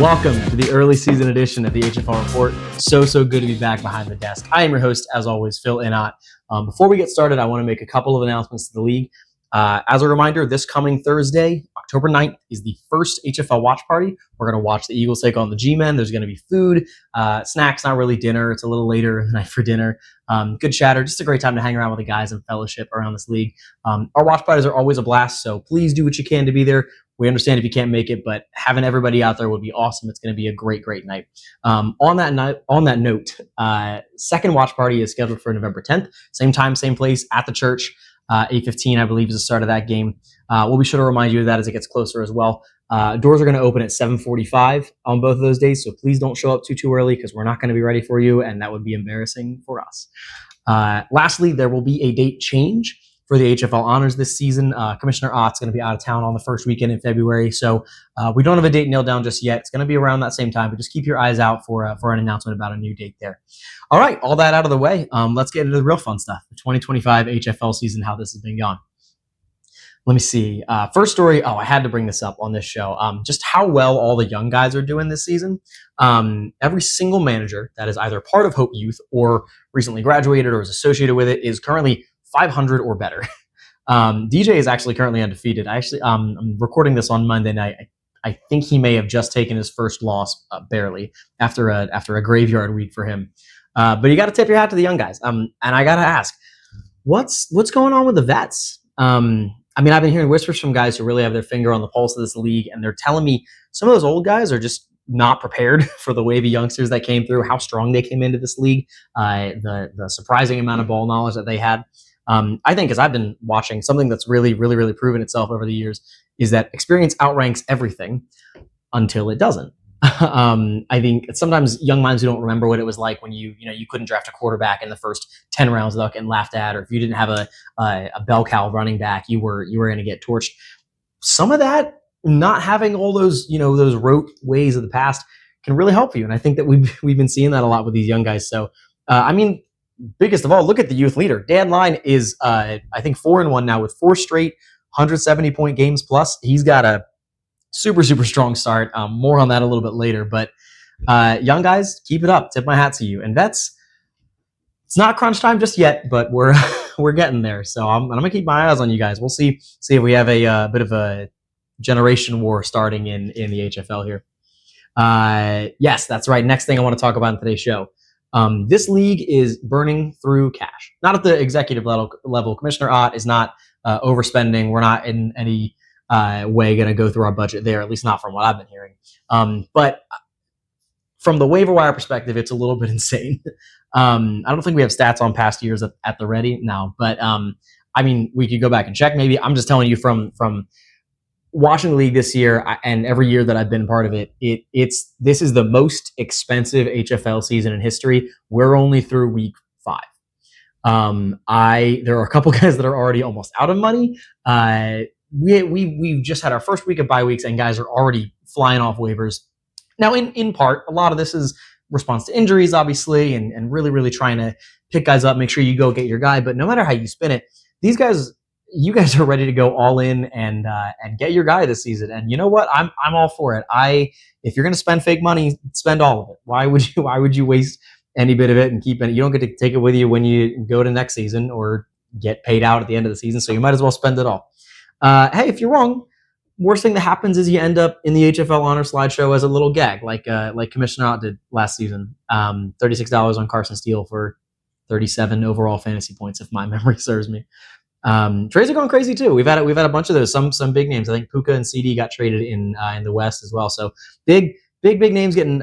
Welcome to the early season edition of the HFL Report. So good to be back behind the desk. I am your host, as always, Phil Inott. Before we get started, I want to make a couple of announcements to the league. As a reminder, this coming Thursday, October 9th, is the first HFL watch party. We're going to watch the Eagles take on the G-Men. There's going to be food, snacks, not really dinner. It's a little later night for dinner. Good chatter, just a great time to hang around with the guys and fellowship around this league. Our watch parties are always a blast, so please do what you can to be there. We understand if you can't make it, but having everybody out there would be awesome. It's going to be a great night. On that note, second watch party is scheduled for November 10th. Same time, same place at the church. 8:15, I believe, is the start of that game. We'll be sure to remind you of that as it gets closer as well. Doors are going to open at 7:45 on both of those days, so please don't show up too early because we're not going to be ready for you, and that would be embarrassing for us. Lastly, there will be a date change for the HFL Honors this season. Commissioner Ott's going to be out of town on the first weekend in February, so we don't have a date nailed down just yet. It's going to be around that same time, but just keep your eyes out for an announcement about a new date there. All right, all that out of the way, let's get into the real fun stuff, the 2025 HFL season, how this has been going. Let me see. First story, I had to bring this up on this show, just how well all the young guys are doing this season. Every single manager that is either part of Hope Youth or recently graduated or is associated with it is currently 500 or better. DJ is actually currently undefeated. I'm recording this on Monday night. I think he may have just taken his first loss, barely, after a graveyard week for him. But you got to tip your hat to the young guys. And I got to ask, what's going on with the vets? I've been hearing whispers from guys who really have their finger on the pulse of this league, and they're telling me some of those old guys are just not prepared for the wave of youngsters that came through, how strong they came into this league, the surprising amount of ball knowledge that they had. I think, as I've been watching, something that's really proven itself over the years is that experience outranks everything until it doesn't. I think sometimes young minds who don't remember what it was like when you couldn't draft a quarterback in the first 10 rounds without getting laughed at, or if you didn't have a bell cow running back, you were going to get torched. Some of that, not having all those rote ways of the past, can really help you, and I think that we've been seeing that a lot with these young guys. So, biggest of all, look at the youth leader. Dan Line is, I think, 4-1 now with 4 straight 170-point games plus. He's got a super strong start. More on that a little bit later. But young guys, keep it up. Tip my hat to you. And vets, it's not crunch time just yet, but we're getting there. So I'm gonna keep my eyes on you guys. We'll see if we have a bit of a generation war starting in the HFL here. Yes, that's right. Next thing I want to talk about in today's show. This league is burning through cash. Not at the executive level. Commissioner Ott is not overspending. We're not in any way going to go through our budget there, at least not from what I've been hearing. But from the waiver wire perspective, it's a little bit insane. I don't think we have stats on past years at the ready now, but we could go back and check. Maybe I'm just telling you from watching the league this year and every year that I've been part of it, this is the most expensive HFL season in history. We're only through week 5. There are a couple guys that are already almost out of money. We've just had our first week of bye weeks, and guys are already flying off waivers. Now, in part, a lot of this is response to injuries, obviously, and really trying to pick guys up, make sure you go get your guy. But no matter how you spin it, you guys are ready to go all in and get your guy this season. And you know what? I'm all for it. If you're going to spend fake money, spend all of it. Why would you waste any bit of it and keep it? You don't get to take it with you when you go to next season or get paid out at the end of the season. So you might as well spend it all. Hey, if you're wrong, worst thing that happens is you end up in the HFL Honor slideshow as a little gag, like Commissioner Ott did last season. $36 on Carson Steele for 37 overall fantasy points, if my memory serves me. Trades are going crazy too. We've had a bunch of those. Some big names. I think Puka and CD got traded in the West as well. So big names getting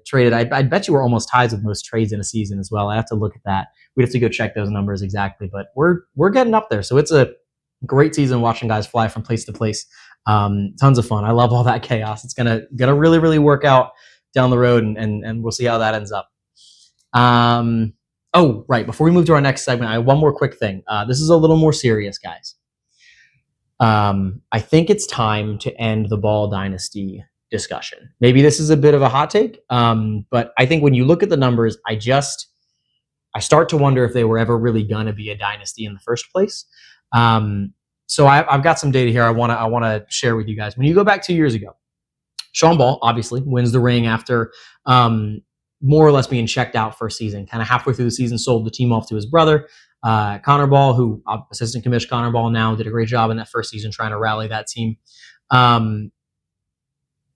traded. I bet you we're almost ties with most trades in a season as well. I have to look at that. We'd have to go check those numbers exactly, but we're getting up there. So it's a great season watching guys fly from place to place. Tons of fun. I love all that chaos. It's gonna really work out down the road, and we'll see how that ends up. Oh, right. Before we move to our next segment, I have one more quick thing. This is a little more serious, guys. I think it's time to end the Ball Dynasty discussion. Maybe this is a bit of a hot take, but I think when you look at the numbers, I start to wonder if they were ever really going to be a dynasty in the first place. So I've got some data here I want to share with you guys. When you go back 2 years ago, Sean Ball obviously wins the ring after more or less being checked out for a season. Kind of halfway through the season, sold the team off to his brother, Connor Ball, who assistant commissioner Connor Ball now did a great job in that first season trying to rally that team.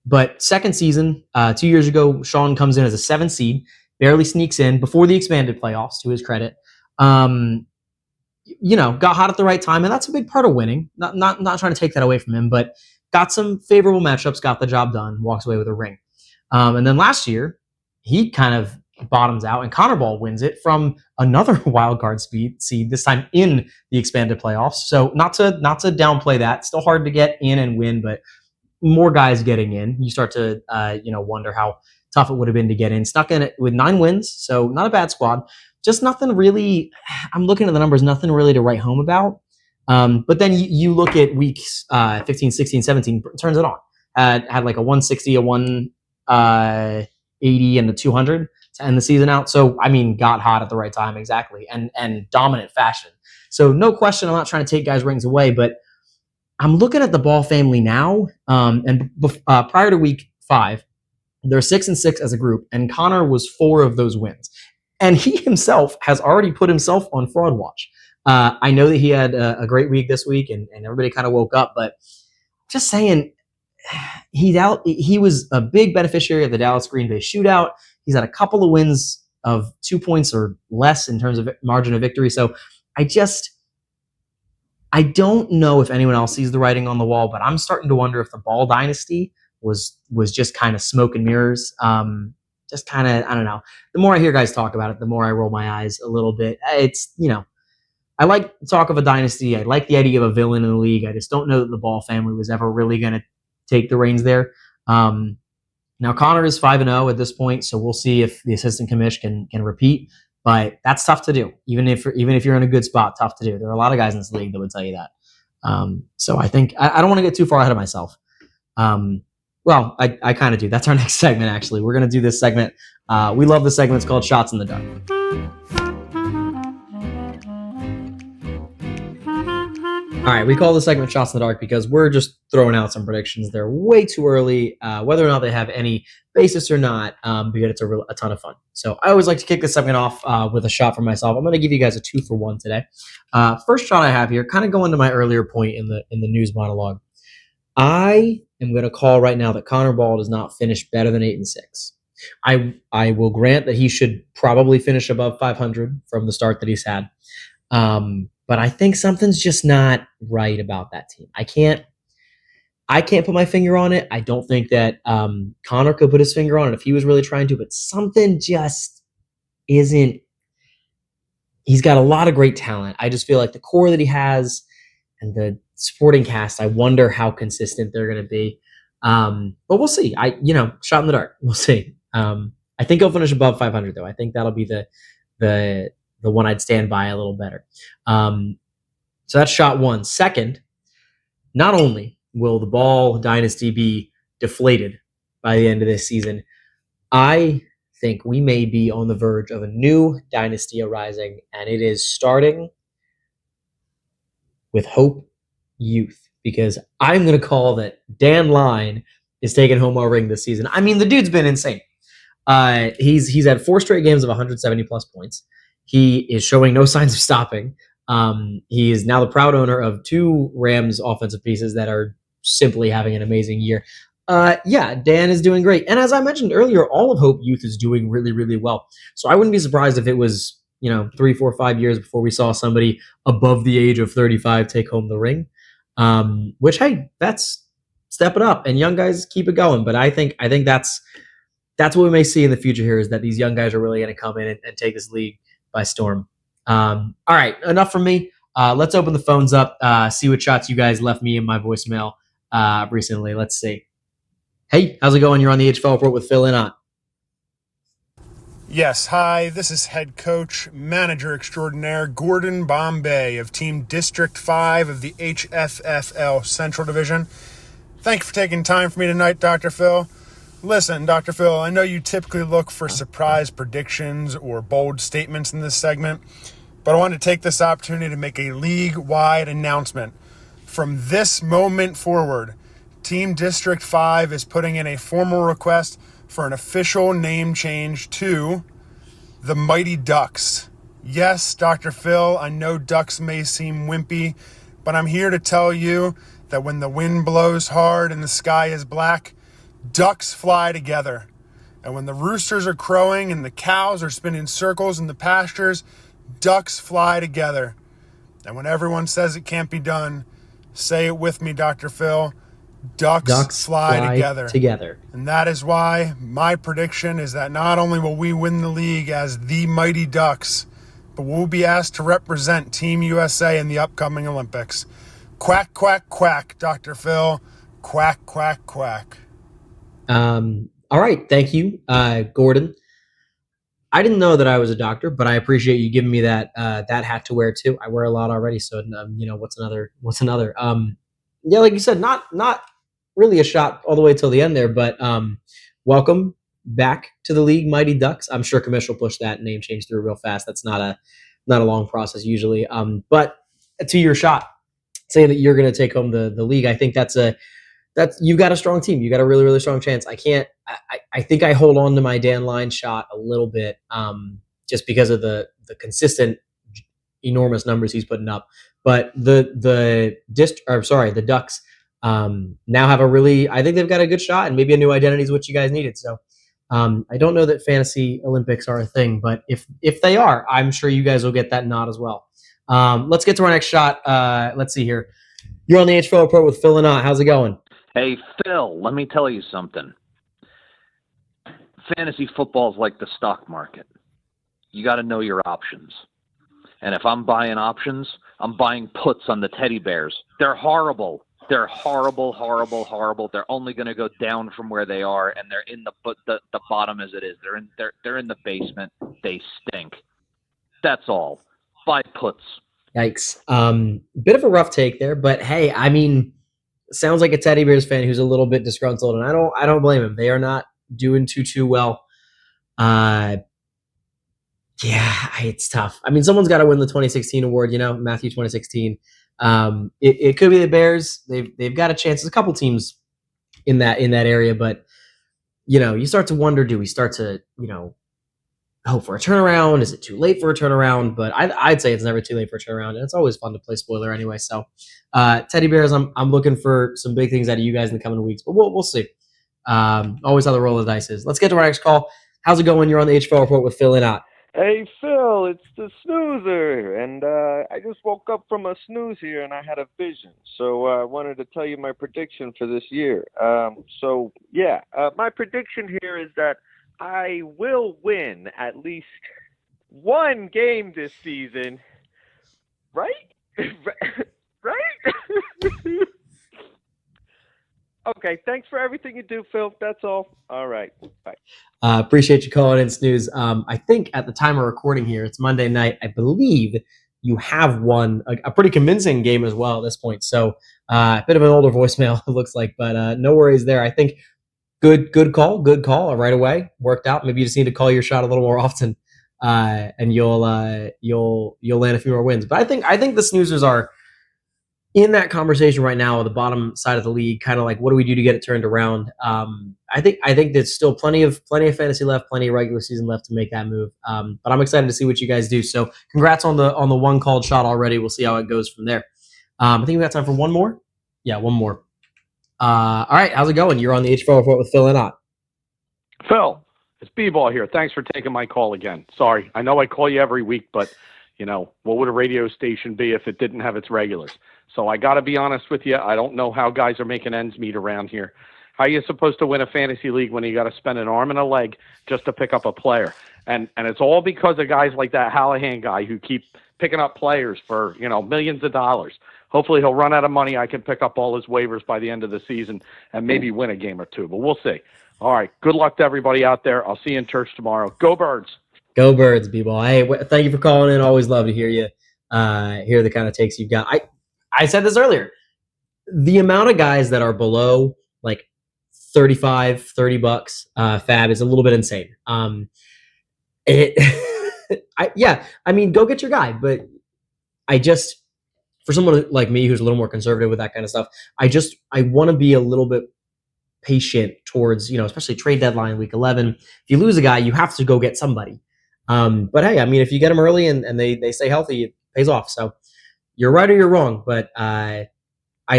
But second season, 2 years ago, Sean comes in as a 7 seed, barely sneaks in before the expanded playoffs, to his credit. Got hot at the right time, and that's a big part of winning. Not trying to take that away from him, but got some favorable matchups, got the job done, walks away with a ring. And then last year, he kind of bottoms out, and Connor Ball wins it from another wild card seed, this time in the expanded playoffs. So not to downplay that. Still hard to get in and win, but more guys getting in. You start to wonder how tough it would have been to get in. Stuck in it with 9 wins, so not a bad squad. Just nothing really. I'm looking at the numbers, nothing really to write home about. But then you look at weeks 15, 16, 17, turns it on. Had like a 160, a 180, and a 200 to end the season out. So, I mean, got hot at the right time, exactly, and dominant fashion. So, no question, I'm not trying to take guys' rings away, but I'm looking at the Ball family now, and prior to week 5, they're 6-6 as a group, and Connor was 4 of those wins. And he himself has already put himself on fraud watch. I know that he had a great week this week, and everybody kind of woke up, but just saying, he's out. He was a big beneficiary of the Dallas Green Bay shootout. He's had a couple of wins of 2 points or less in terms of margin of victory. So I don't know if anyone else sees the writing on the wall, but I'm starting to wonder if the Ball dynasty was just kind of smoke and mirrors. Just kind of, I don't know. The more I hear guys talk about it, the more I roll my eyes a little bit. It's, I like talk of a dynasty. I like the idea of a villain in the league. I just don't know that the Ball family was ever really going to take the reins there. Now Connor is 5-0 at this point, so we'll see if the assistant commish can repeat. But that's tough to do, even if you're in a good spot. Tough to do. There are a lot of guys in this league that would tell you that. So I think I don't want to get too far ahead of myself. Well, I kind of do. That's our next segment. Actually, we're going to do this segment. We love the segment. It's called Shots in the Dark. All right, we call the segment Shots in the Dark because we're just throwing out some predictions. They're way too early, whether or not they have any basis or not, because it's a ton of fun. So I always like to kick this segment off with a shot for myself. I'm going to give you guys a 2-for-1 today. First shot I have here, kind of going to my earlier point in the news monologue. I am going to call right now that Connor Ball does not finish better than 8-6. I will grant that he should probably finish above 500 from the start that he's had. But I think something's just not right about that team. I can't put my finger on it. I don't think that Connor could put his finger on it if he was really trying to, but something just isn't. He's got a lot of great talent. I just feel like the core that he has and the supporting cast, I wonder how consistent they're going to be. But we'll see. Shot in the dark. We'll see. I think he'll finish above 500 though. I think that'll be the one I'd stand by a little better. So that's shot one. Second, not only will the Ball dynasty be deflated by the end of this season, I think we may be on the verge of a new dynasty arising, and it is starting with Hope Youth, because I'm going to call that Dan Line is taking home our ring this season. I mean, the dude's been insane. He's had 4 straight games of 170 plus points. He is showing no signs of stopping. He is now the proud owner of 2 Rams offensive pieces that are simply having an amazing year. Dan is doing great. And as I mentioned earlier, all of Hope Youth is doing really, really well. So I wouldn't be surprised if it was, 3, 4, 5 years before we saw somebody above the age of 35 take home the ring. Which, hey, that's step it up, and young guys keep it going. But I think that's what we may see in the future here, is that these young guys are really going to come in and take this league by storm. All right, enough from me. Let's open the phones up, see what shots you guys left me in my voicemail recently. Let's see. Hey, how's it going? You're on the HFL Report with Phil Inott. Yes, hi, this is head coach, manager extraordinaire, Gordon Bombay of Team District 5 of the HFL Central Division. Thank you for taking time for me tonight, Dr. Phil. Listen, Dr. Phil, I know you typically look for surprise predictions or bold statements in this segment, but I want to take this opportunity to make a league-wide announcement. From this moment forward, Team District 5 is putting in a formal request for an official name change to the Mighty Ducks. Yes, Dr. Phil, I know ducks may seem wimpy, but I'm here to tell you that when the wind blows hard and the sky is black, ducks fly together. And when the roosters are crowing and the cows are spinning circles in the pastures, ducks fly together. And when everyone says it can't be done, say it with me, Dr. Phil. Ducks fly together. And that is why my prediction is that not only will we win the league as the Mighty Ducks, but we'll be asked to represent Team USA in the upcoming Olympics. Quack, quack, quack, Dr. Phil. Quack, quack, quack. All right. Thank you, Gordon. I didn't know that I was a doctor, but I appreciate you giving me that hat to wear too. I wear a lot already, so what's another? Yeah, like you said, not really a shot all the way till the end there, but welcome back to the league, Mighty Ducks. I'm sure Commish will push that name change through real fast. That's not a long process usually. But to your shot, saying that you're going to take home the league, I think that's you've got a strong team. You got a really, really strong chance. I think I hold on to my Dan Line shot a little bit, just because of the consistent enormous numbers he's putting up. But the Ducks now have I think they've got a good shot, and maybe a new identity is what you guys needed. So I don't know that fantasy Olympics are a thing, but if they are, I'm sure you guys will get that nod as well. Let's get to our next shot. Let's see here. You're on the HFL Report with Phil Inott. How's it going? Hey, Phil, let me tell you something. Fantasy football is like the stock market. You got to know your options. And if I'm buying options, I'm buying puts on the teddy bears. They're horrible. They're horrible, horrible, horrible. They're only going to go down from where they are, and they're in the bottom as it is. They're in the basement. They stink. That's all. Buy puts. Yikes. Bit of a rough take there, but hey, I mean, sounds like a Teddy Bears fan who's a little bit disgruntled, and I don't blame him. They are not doing too well. Yeah, it's tough. I mean, someone's got to win the 2016 award, Matthew 2016. It could be the Bears. They've got a chance. There's a couple teams in that area, but you start to wonder, do we start to, hope for a turnaround? Is it too late for a turnaround? But I'd say it's never too late for a turnaround, and it's always fun to play spoiler anyway. So, Teddy Bears, I'm looking for some big things out of you guys in the coming weeks, but we'll see. Always how the roll of the dice is. Let's get to our next call. How's it going? You're on the HFL Report with Phil Inott. Hey, Phil, it's the snoozer, and I just woke up from a snooze here, and I had a vision, so I wanted to tell you my prediction for this year. My prediction here is that I will win at least one game this season, right? Right? Okay, thanks for everything you do, Phil. That's all. All right, bye. Appreciate you calling in, Snooze. I think at the time of recording here, it's Monday night. I believe you have won a pretty convincing game as well at this point. So a bit of an older voicemail, it looks like, but no worries there. I think good call right away. Worked out. Maybe you just need to call your shot a little more often, and you'll land a few more wins. But I think the Snoozers are in that conversation right now on the bottom side of the league, kind of like, what do we do to get it turned around? I think there's still plenty of fantasy left, plenty of regular season left to make that move. But I'm excited to see what you guys do. So congrats on the one called shot already. We'll see how it goes from there. I think we got time for one more. Yeah, one more. All right, how's it going? You're on the HFL Report with Phil Inott. Phil, it's B-Ball here. Thanks for taking my call again. Sorry, I know I call you every week, but what would a radio station be if it didn't have its regulars? So I got to be honest with you. I don't know how guys are making ends meet around here. How are you supposed to win a fantasy league when you got to spend an arm and a leg just to pick up a player? And it's all because of guys like that Hallahan guy who keep picking up players for, millions of dollars. Hopefully he'll run out of money. I can pick up all his waivers by the end of the season and maybe win a game or two, but we'll see. All right. Good luck to everybody out there. I'll see you in church tomorrow. Go Birds. Go Birds, B-Ball. Hey, thank you for calling in. Always love to hear you, hear the kind of takes you've got. I said this earlier. The amount of guys that are below like $35-$30 fab is a little bit insane. I mean, go get your guy, but I just for someone like me who's a little more conservative with that kind of stuff, I want to be a little bit patient towards, especially trade deadline week 11. If you lose a guy, you have to go get somebody. But hey, I mean, if you get them early and they stay healthy, it pays off. So you're right or you're wrong, but I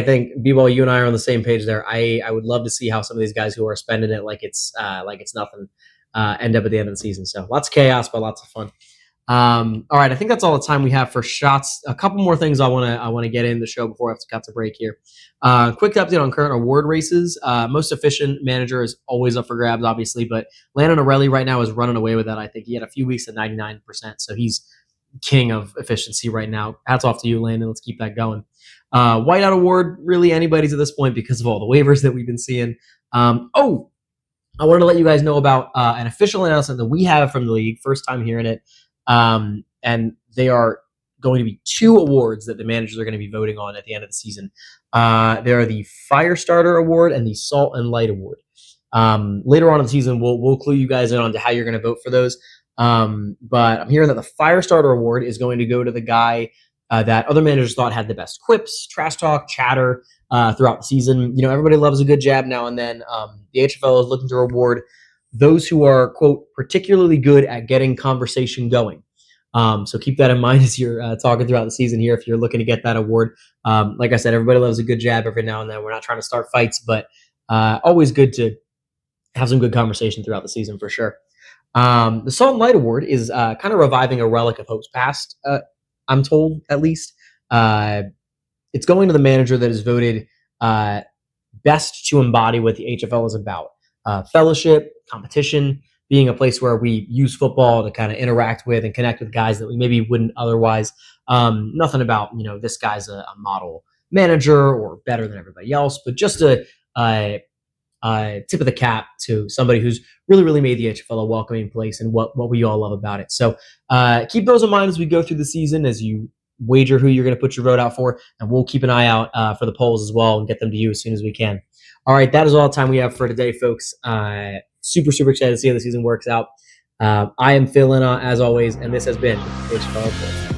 think B-Ball, you and I are on the same page there. I would love to see how some of these guys who are spending it like it's nothing end up at the end of the season. So lots of chaos, but lots of fun. All right, I think that's all the time we have for shots. A couple more things I want to get in the show before I have to cut to break here. Quick update on current award races. Most efficient manager is always up for grabs, obviously, but Landon O'Reilly right now is running away with that. I think he had a few weeks at 99%, so he's king of efficiency right now. Hats off to you, Landon. Let's keep that going. Whiteout award, really anybody's at this point because of all the waivers that we've been seeing. I wanted to let you guys know about an official announcement that we have from the league. First time hearing it. And they are going to be 2 awards that the managers are going to be voting on at the end of the season. They are the Firestarter Award and the Salt and Light Award. Later on in the season, we'll clue you guys in on to how you're going to vote for those. But I'm hearing that the Firestarter Award is going to go to the guy that other managers thought had the best quips, trash talk, chatter throughout the season. Everybody loves a good jab now and then. The HFL is looking to reward those who are, quote, particularly good at getting conversation going. So keep that in mind as you're talking throughout the season here if you're looking to get that award. Like I said, everybody loves a good jab every now and then. We're not trying to start fights, but always good to have some good conversation throughout the season for sure. The Salt and Light Award is kind of reviving a relic of Hope's past, I'm told, at least. It's going to the manager that is voted best to embody what the HFL is about. Fellowship, competition, being a place where we use football to kind of interact with and connect with guys that we maybe wouldn't otherwise. Nothing about, this guy's a model manager or better than everybody else, but just a tip of the cap to somebody who's really, really made the HFL a welcoming place and what we all love about it. So keep those in mind as we go through the season, as you wager who you're going to put your vote out for, and we'll keep an eye out for the polls as well and get them to you as soon as we can. All right, that is all the time we have for today, folks. Super, super excited to see how the season works out. I am Phil Inott, as always, and this has been HFL Report.